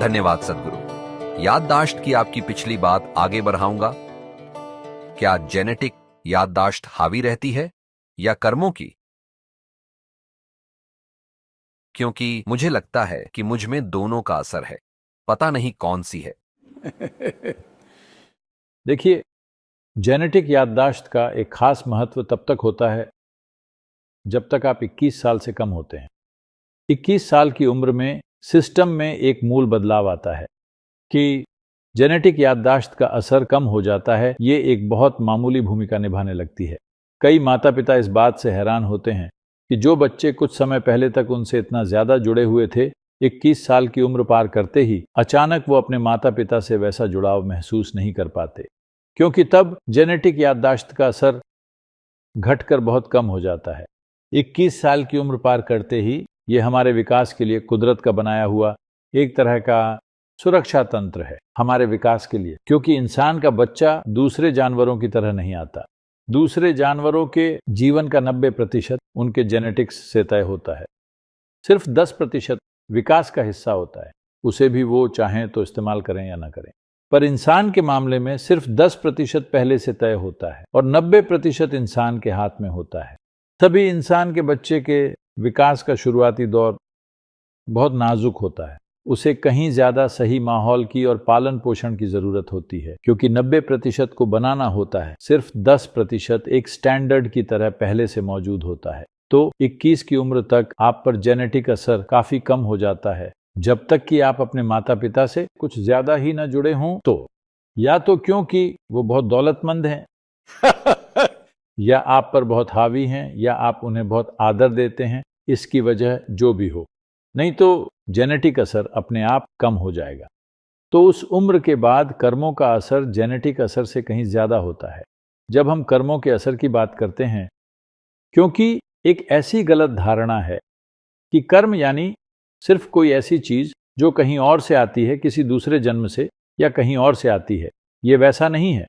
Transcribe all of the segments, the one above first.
धन्यवाद सद्गुरु। याददाश्त की आपकी पिछली बात आगे बढ़ाऊंगा। क्या जेनेटिक याददाश्त हावी रहती है या कर्मों की? क्योंकि मुझे लगता है कि मुझ में दोनों का असर है, पता नहीं कौन सी है। देखिए, जेनेटिक याददाश्त का एक खास महत्व तब तक होता है जब तक आप 21 साल से कम होते हैं। 21 साल की उम्र में सिस्टम में एक मूल बदलाव आता है कि जेनेटिक याददाश्त का असर कम हो जाता है। ये एक बहुत मामूली भूमिका निभाने लगती है। कई माता पिता इस बात से हैरान होते हैं कि जो बच्चे कुछ समय पहले तक उनसे इतना ज्यादा जुड़े हुए थे, 21 साल की उम्र पार करते ही अचानक वो अपने माता पिता से वैसा जुड़ाव महसूस नहीं कर पाते, क्योंकि तब जेनेटिक याददाश्त का असर घटकर बहुत कम हो जाता है। 21 साल की उम्र पार करते ही ये हमारे विकास के लिए कुदरत का बनाया हुआ एक तरह का सुरक्षा तंत्र है हमारे विकास के लिए, क्योंकि इंसान का बच्चा दूसरे जानवरों की तरह नहीं आता। दूसरे जानवरों के जीवन का 90% उनके जेनेटिक्स से तय होता है। सिर्फ 10% विकास का हिस्सा होता है, उसे भी वो चाहें तो इस्तेमाल करें या ना करें। पर इंसान के मामले में सिर्फ 10% पहले से तय होता है और 90% इंसान के हाथ में होता है। तभी इंसान के बच्चे के विकास का शुरुआती दौर बहुत नाजुक होता है। उसे कहीं ज्यादा सही माहौल की और पालन पोषण की जरूरत होती है, क्योंकि 90% को बनाना होता है, सिर्फ 10% एक स्टैंडर्ड की तरह पहले से मौजूद होता है। तो 21 की उम्र तक आप पर जेनेटिक असर काफी कम हो जाता है, जब तक कि आप अपने माता पिता से कुछ ज्यादा ही न जुड़े हों। तो या तो क्योंकि वो बहुत दौलतमंद हैं या आप पर बहुत हावी हैं, या आप उन्हें बहुत आदर देते हैं, इसकी वजह जो भी हो, नहीं तो जेनेटिक असर अपने आप कम हो जाएगा। तो उस उम्र के बाद कर्मों का असर जेनेटिक असर से कहीं ज्यादा होता है। जब हम कर्मों के असर की बात करते हैं, क्योंकि एक ऐसी गलत धारणा है कि कर्म यानी सिर्फ कोई ऐसी चीज जो कहीं और से आती है, किसी दूसरे जन्म से या कहीं और से आती है। ये वैसा नहीं है।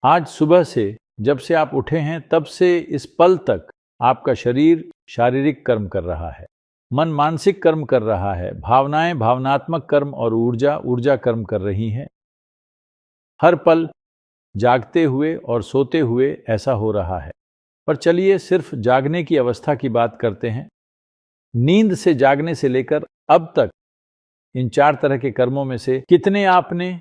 आज सुबह से जब से आप उठे हैं तब से इस पल तक आपका शरीर शारीरिक कर्म कर रहा है, मन मानसिक कर्म कर रहा है, भावनाएं भावनात्मक कर्म और ऊर्जा ऊर्जा कर्म कर रही हैं। हर पल जागते हुए और सोते हुए ऐसा हो रहा है। पर चलिए सिर्फ जागने की अवस्था की बात करते हैं। नींद से जागने से लेकर अब तक इन 4 तरह के कर्मों में से कितने आपने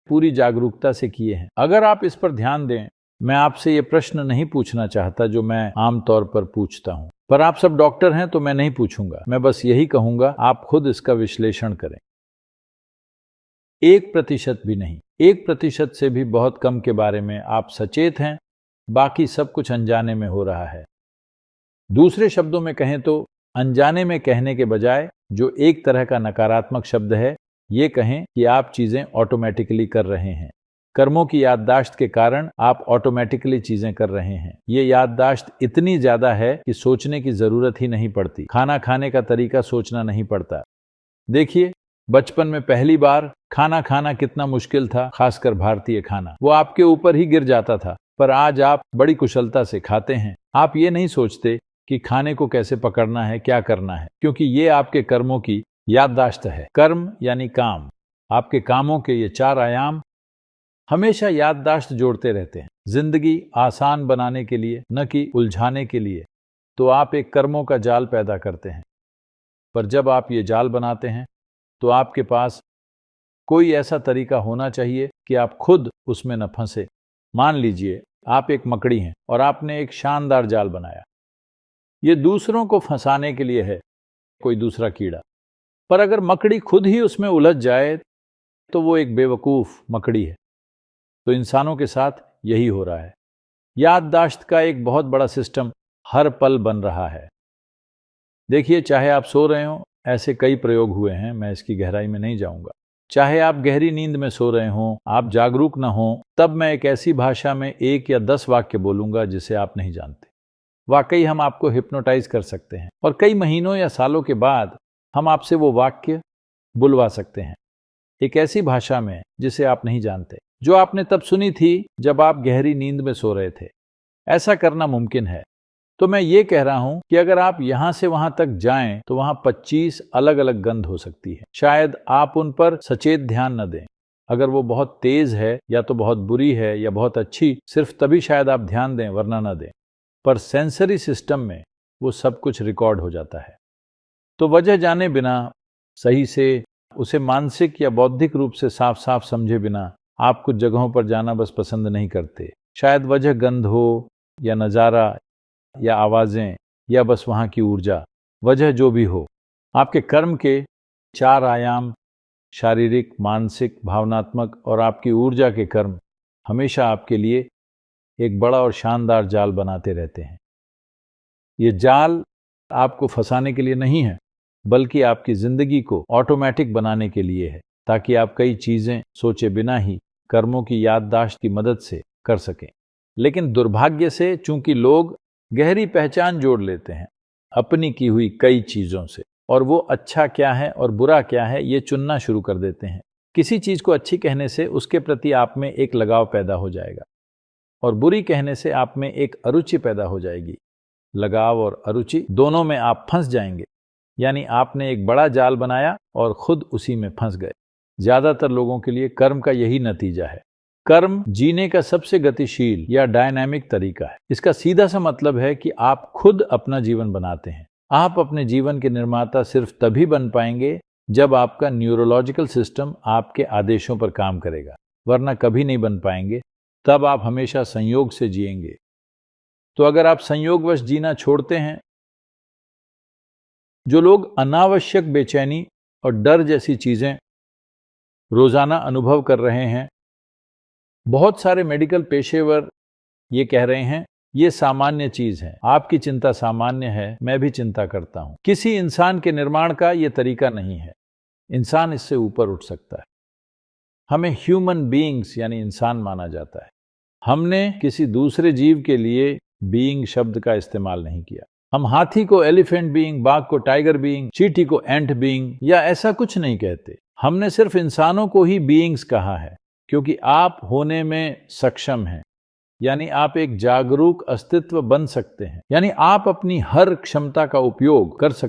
पूरी जागरूकता से किए हैं? अगर आप इस पर ध्यान दें, मैं आपसे ये प्रश्न नहीं पूछना चाहता जो मैं आमतौर पर पूछता हूं, पर आप सब डॉक्टर हैं तो मैं नहीं पूछूंगा। मैं बस यही कहूंगा, आप खुद इसका विश्लेषण करें। 1% भी नहीं, 1% से भी बहुत कम के बारे में आप सचेत हैं, बाकी सब कुछ अनजाने में हो रहा है। दूसरे शब्दों में कहें तो अनजाने में कहने के बजाय जो एक तरह का नकारात्मक शब्द है, ये कहें कि आप चीजें ऑटोमेटिकली कर रहे हैं। कर्मों की याददाश्त के कारण आप ऑटोमेटिकली चीजें कर रहे हैं। ये याददाश्त इतनी ज्यादा है कि सोचने की जरूरत ही नहीं पड़ती। खाना खाने का तरीका सोचना नहीं पड़ता। देखिए, बचपन में पहली बार खाना खाना कितना मुश्किल था, खासकर भारतीय खाना। वो आपके ऊपर ही गिर जाता था, पर आज आप बड़ी कुशलता से खाते हैं। आप ये नहीं सोचते कि खाने को कैसे पकड़ना है, क्या करना है, क्योंकि ये आपके कर्मों की याददाश्त है। कर्म यानी काम। आपके कामों के ये 4 आयाम हमेशा याददाश्त जोड़ते रहते हैं, जिंदगी आसान बनाने के लिए, न कि उलझाने के लिए। तो आप एक कर्मों का जाल पैदा करते हैं, पर जब आप ये जाल बनाते हैं तो आपके पास कोई ऐसा तरीका होना चाहिए कि आप खुद उसमें न फंसे। मान लीजिए आप एक मकड़ी हैं और आपने एक शानदार जाल बनाया। ये दूसरों को फंसाने के लिए है, कोई दूसरा कीड़ा। पर अगर मकड़ी खुद ही उसमें उलझ जाए तो वो एक बेवकूफ मकड़ी है। तो इंसानों के साथ यही हो रहा है। याददाश्त का एक बहुत बड़ा सिस्टम हर पल बन रहा है। देखिए, चाहे आप सो रहे हो, ऐसे कई प्रयोग हुए हैं, मैं इसकी गहराई में नहीं जाऊंगा। चाहे आप गहरी नींद में सो रहे हों, आप जागरूक न हों, तब मैं एक ऐसी भाषा में 1 या 10 वाक्य बोलूंगा जिसे आप नहीं जानते। वाकई हम आपको हिप्नोटाइज कर सकते हैं और कई महीनों या सालों के बाद हम आपसे वो वाक्य बुलवा सकते हैं, एक ऐसी भाषा में जिसे आप नहीं जानते, जो आपने तब सुनी थी जब आप गहरी नींद में सो रहे थे। ऐसा करना मुमकिन है। तो मैं ये कह रहा हूं कि अगर आप यहां से वहां तक जाएं तो वहां 25 अलग अलग गंध हो सकती है। शायद आप उन पर सचेत ध्यान न दें। अगर वो बहुत तेज है या तो बहुत बुरी है या बहुत अच्छी, सिर्फ तभी शायद आप ध्यान दें, वरना न दें। पर सेंसरी सिस्टम में वो सब कुछ रिकॉर्ड हो जाता है। तो वजह जाने बिना, सही से उसे मानसिक या बौद्धिक रूप से साफ साफ समझे बिना आप कुछ जगहों पर जाना बस पसंद नहीं करते। शायद वजह गंध हो या नज़ारा या आवाजें या बस वहां की ऊर्जा, वजह जो भी हो, आपके कर्म के 4 आयाम, शारीरिक, मानसिक, भावनात्मक और आपकी ऊर्जा के कर्म हमेशा आपके लिए एक बड़ा और शानदार जाल बनाते रहते हैं। ये जाल आपको फंसाने के लिए नहीं है, बल्कि आपकी जिंदगी को ऑटोमेटिक बनाने के लिए है, ताकि आप कई चीजें सोचे बिना ही कर्मों की याददाश्त की मदद से कर सकें। लेकिन दुर्भाग्य से चूंकि लोग गहरी पहचान जोड़ लेते हैं अपनी की हुई कई चीजों से, और वो अच्छा क्या है और बुरा क्या है ये चुनना शुरू कर देते हैं। किसी चीज को अच्छी कहने से उसके प्रति आप में एक लगाव पैदा हो जाएगा, और बुरी कहने से आप में एक अरुचि पैदा हो जाएगी। लगाव और अरुचि दोनों में आप फंस जाएंगे, यानी आपने एक बड़ा जाल बनाया और खुद उसी में फंस गए। ज्यादातर लोगों के लिए कर्म का यही नतीजा है। कर्म जीने का सबसे गतिशील या डायनामिक तरीका है। इसका सीधा सा मतलब है कि आप खुद अपना जीवन बनाते हैं। आप अपने जीवन के निर्माता सिर्फ तभी बन पाएंगे जब आपका न्यूरोलॉजिकल सिस्टम आपके आदेशों पर काम करेगा, वरना कभी नहीं बन पाएंगे। तब आप हमेशा संयोग से जिएंगे। तो अगर आप संयोगवश जीना छोड़ते हैं, जो लोग अनावश्यक बेचैनी और डर जैसी चीजें रोजाना अनुभव कर रहे हैं, बहुत सारे मेडिकल पेशेवर ये कह रहे हैं ये सामान्य चीज है, आपकी चिंता सामान्य है, मैं भी चिंता करता हूं। किसी इंसान के निर्माण का ये तरीका नहीं है। इंसान इससे ऊपर उठ सकता है। हमें ह्यूमन बीइंग्स यानी इंसान माना जाता है। हमने किसी दूसरे जीव के लिए बीइंग शब्द का इस्तेमाल नहीं किया। हम हाथी को एलिफेंट बीइंग, बाघ को टाइगर बीइंग, चींटी को एंट बीइंग या ऐसा कुछ नहीं कहते। हमने सिर्फ इंसानों को ही बीइंग्स कहा है, क्योंकि आप होने में सक्षम हैं, यानी आप एक जागरूक अस्तित्व बन सकते हैं, यानी आप अपनी हर क्षमता का उपयोग कर सकते हैं।